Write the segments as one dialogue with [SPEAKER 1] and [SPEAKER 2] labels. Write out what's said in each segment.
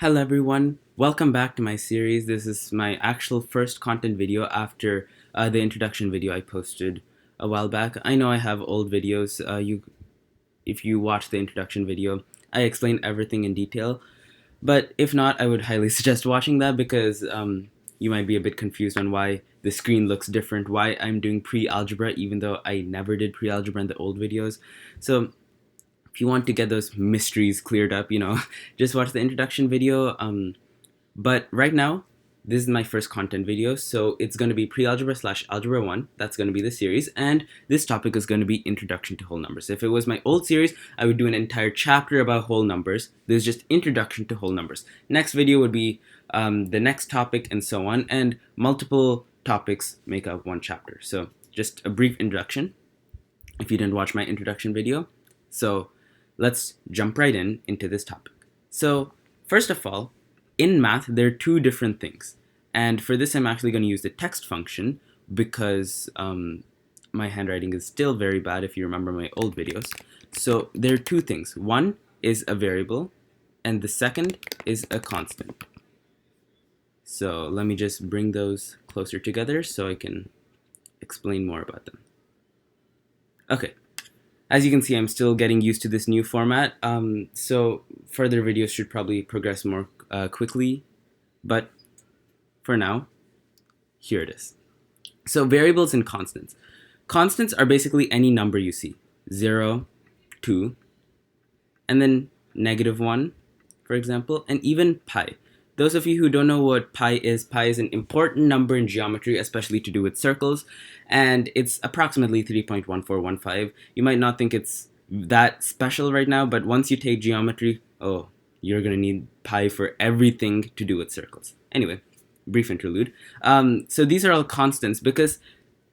[SPEAKER 1] Hello everyone, welcome back to my series. This is my actual first content video after the introduction video I posted a while back. I know I have old videos. If you watch the introduction video, I explain everything in detail. But if not, I would highly suggest watching that because you might be a bit confused on why the screen looks different, why I'm doing pre-algebra even though I never did pre-algebra in the old videos. So if you want to get those mysteries cleared up, just watch the introduction video. But right now, this is my first content video, so it's going to be pre-algebra slash algebra 1. That's going to be the series, and this topic is going to be introduction to whole numbers. If it was my old series, I would do an entire chapter about whole numbers. This is just introduction to whole numbers. Next video would be the next topic, and so on, and multiple topics make up one chapter. So just a brief introduction if you didn't watch my introduction video. So let's jump right into this topic. So first of all, in math, there are two different things. And for this, I'm actually going to use the text function because my handwriting is still very bad if you remember my old videos. So there are two things. One is a variable, and the second is a constant. So let me just bring those closer together so I can explain more about them. Okay. As you can see, I'm still getting used to this new format, so further videos should probably progress more quickly, but for now, here it is. So variables and constants. Constants are basically any number you see, 0, 2, and then -1, for example, and even pi. Those of you who don't know what pi is an important number in geometry, especially to do with circles, and it's approximately 3.1415. You might not think it's that special right now, but once you take geometry, you're going to need pi for everything to do with circles. Anyway, brief interlude. So these are all constants because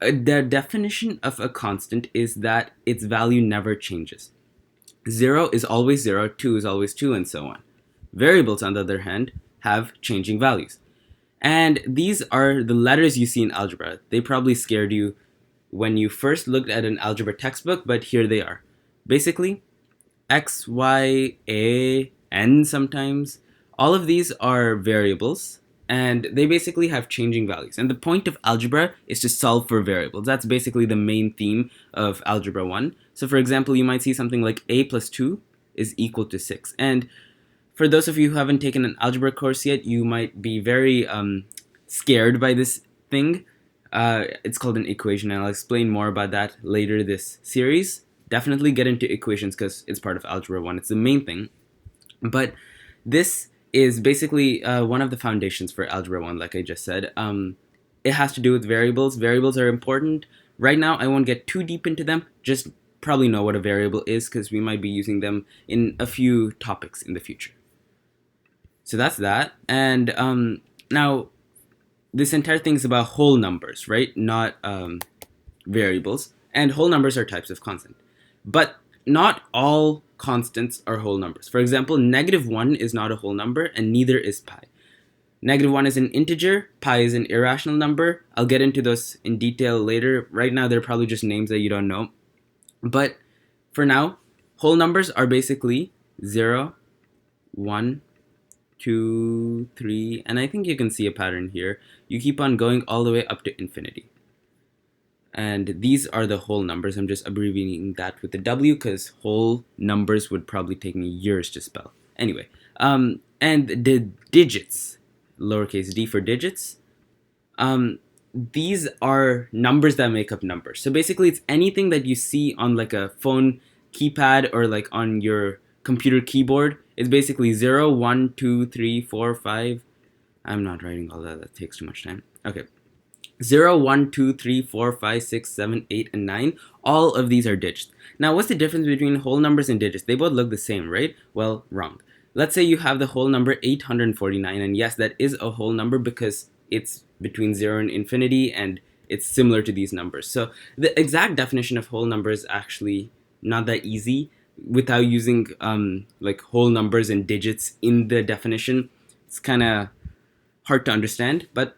[SPEAKER 1] the definition of a constant is that its value never changes. 0 is always 0, 2 is always 2, and so on. Variables, on the other hand, have changing values. And these are the letters you see in algebra. They probably scared you when you first looked at an algebra textbook, but here they are. Basically, x, y, a, n sometimes. All of these are variables, and they basically have changing values. And the point of algebra is to solve for variables. That's basically the main theme of Algebra 1. So for example, you might see something like a plus 2 is equal to 6. And for those of you who haven't taken an algebra course yet, you might be very scared by this thing. It's called an equation, and I'll explain more about that later this series. Definitely get into equations because it's part of Algebra 1. It's the main thing. But this is basically one of the foundations for Algebra 1, like I just said. It has to do with variables. Variables are important. Right now, I won't get too deep into them. Just probably know what a variable is because we might be using them in a few topics in the future. So that's that. And now, this entire thing is about whole numbers, right? Not variables. And whole numbers are types of constant. But not all constants are whole numbers. For example, -1 is not a whole number, and neither is pi. -1 is an integer, pi is an irrational number. I'll get into those in detail later. Right now, they're probably just names that you don't know. But for now, whole numbers are basically 0, 1, 2, 3, and I think you can see a pattern here. You keep on going all the way up to infinity. And these are the whole numbers. I'm just abbreviating that with the W because whole numbers would probably take me years to spell. Anyway, and the digits, lowercase d for digits, these are numbers that make up numbers. So basically, it's anything that you see on like a phone keypad or like on your computer keyboard. It's basically 0, 1, 2, 3, 4, 5. I'm not writing all that. That takes too much time. Okay. 0, 1, 2, 3, 4, 5, 6, 7, 8, and 9. All of these are digits. Now, what's the difference between whole numbers and digits? They both look the same, right? Well, wrong. Let's say you have the whole number 849. And yes, that is a whole number because it's between 0 and infinity, and it's similar to these numbers. So the exact definition of whole number is actually not that easy without using like whole numbers and digits in the definition. It's kind of hard to understand, but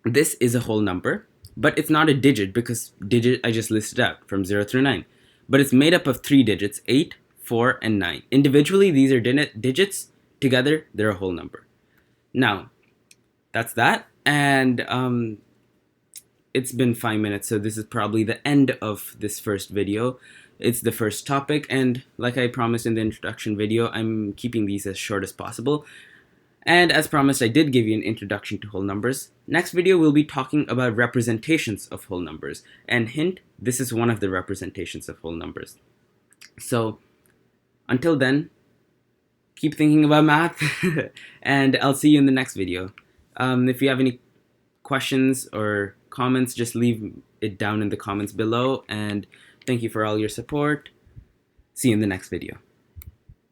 [SPEAKER 1] this is a whole number, but it's not a digit because digit I just listed out from 0 through 9. But it's made up of 3 digits, 8, 4, and 9. Individually, these are digits. Together, they're a whole number. Now, that's that. And it's been 5 minutes, so this is probably the end of this first video. It's the first topic, and like I promised in the introduction video, I'm keeping these as short as possible. And as promised, I did give you an introduction to whole numbers. Next video, we'll be talking about representations of whole numbers. And hint, this is one of the representations of whole numbers. So until then, keep thinking about math, and I'll see you in the next video. If you have any questions or comments, just leave it down in the comments below. And thank you for all your support. See you in the next video.